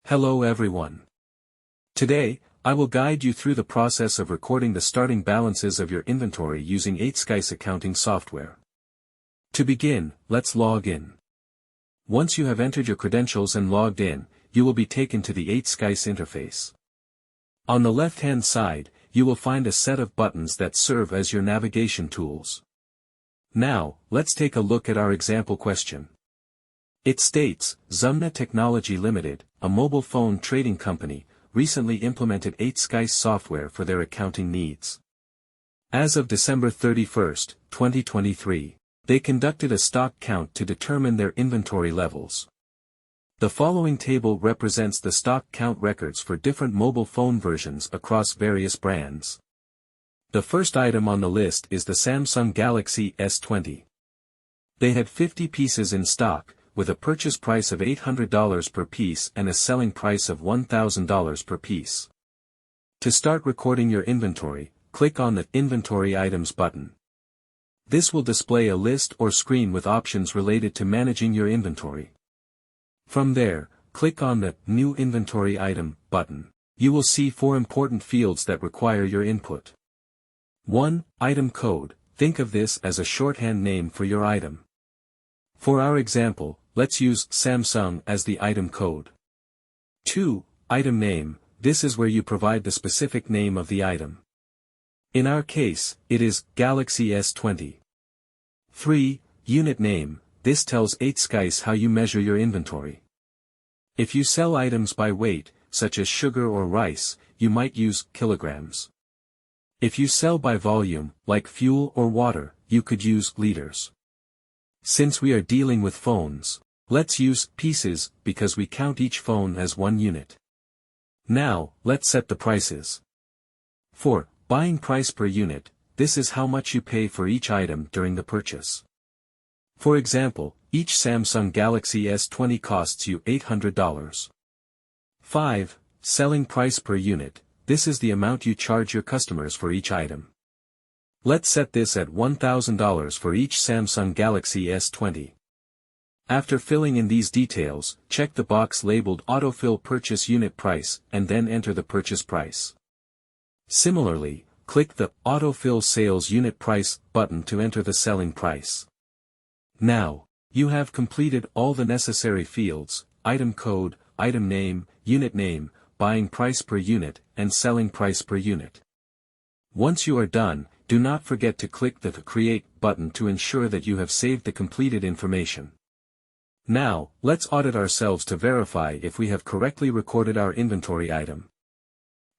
Hello everyone. Today, I will guide you through the process of recording the starting balances of your inventory using 8skice accounting software. To begin, let's log in. Once you have entered your credentials and logged in, you will be taken to the 8skice interface. On the left-hand side, you will find a set of buttons that serve as your navigation tools. Now, let's take a look at our example question. It states, Zumna Technology Limited, a mobile phone trading company, recently implemented 8skice software for their accounting needs. As of December 31, 2023, they conducted a stock count to determine their inventory levels. The following table represents the stock count records for different mobile phone versions across various brands. The first item on the list is the Samsung Galaxy S20. They had 50 pieces in stock, with a purchase price of $800 per piece and a selling price of $1,000 per piece. To start recording your inventory, click on the Inventory Items button. This will display a list or screen with options related to managing your inventory. From there, click on the New Inventory Item button. You will see 4 important fields that require your input. 1. Item code. Think of this as a shorthand name for your item. For our example, let's use Samsung as the item code. 2. Item name. This is where you provide the specific name of the item. In our case, it is Galaxy S20. 3. Unit name. This tells 8skice how you measure your inventory. If you sell items by weight, such as sugar or rice, you might use kilograms. If you sell by volume, like fuel or water, you could use liters. Since we are dealing with phones, let's use pieces because we count each phone as one unit. Now, let's set the prices. For buying price per unit, this is how much you pay for each item during the purchase. For example, each Samsung Galaxy S20 costs you $800. 5. Selling price per unit. This is the amount you charge your customers for each item. Let's set this at $1,000 for each Samsung Galaxy S20. After filling in these details, check the box labeled Autofill Purchase Unit Price and then enter the purchase price. Similarly, click the Autofill Sales Unit Price button to enter the selling price. Now, you have completed all the necessary fields: item code, item name, unit name, buying price per unit, and selling price per unit. Once you are done, do not forget to click the Create button to ensure that you have saved the completed information. Now, let's audit ourselves to verify if we have correctly recorded our inventory item.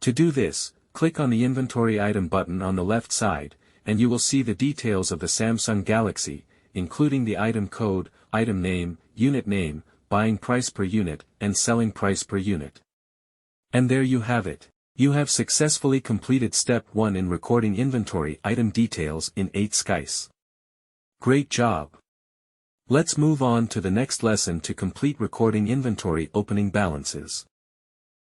To do this, click on the Inventory Item button on the left side, and you will see the details of the Samsung Galaxy, including the item code, item name, unit name, buying price per unit, and selling price per unit. And there you have it. You have successfully completed step 1 in recording inventory item details in 8skice. Great job! Let's move on to the next lesson to complete recording inventory opening balances.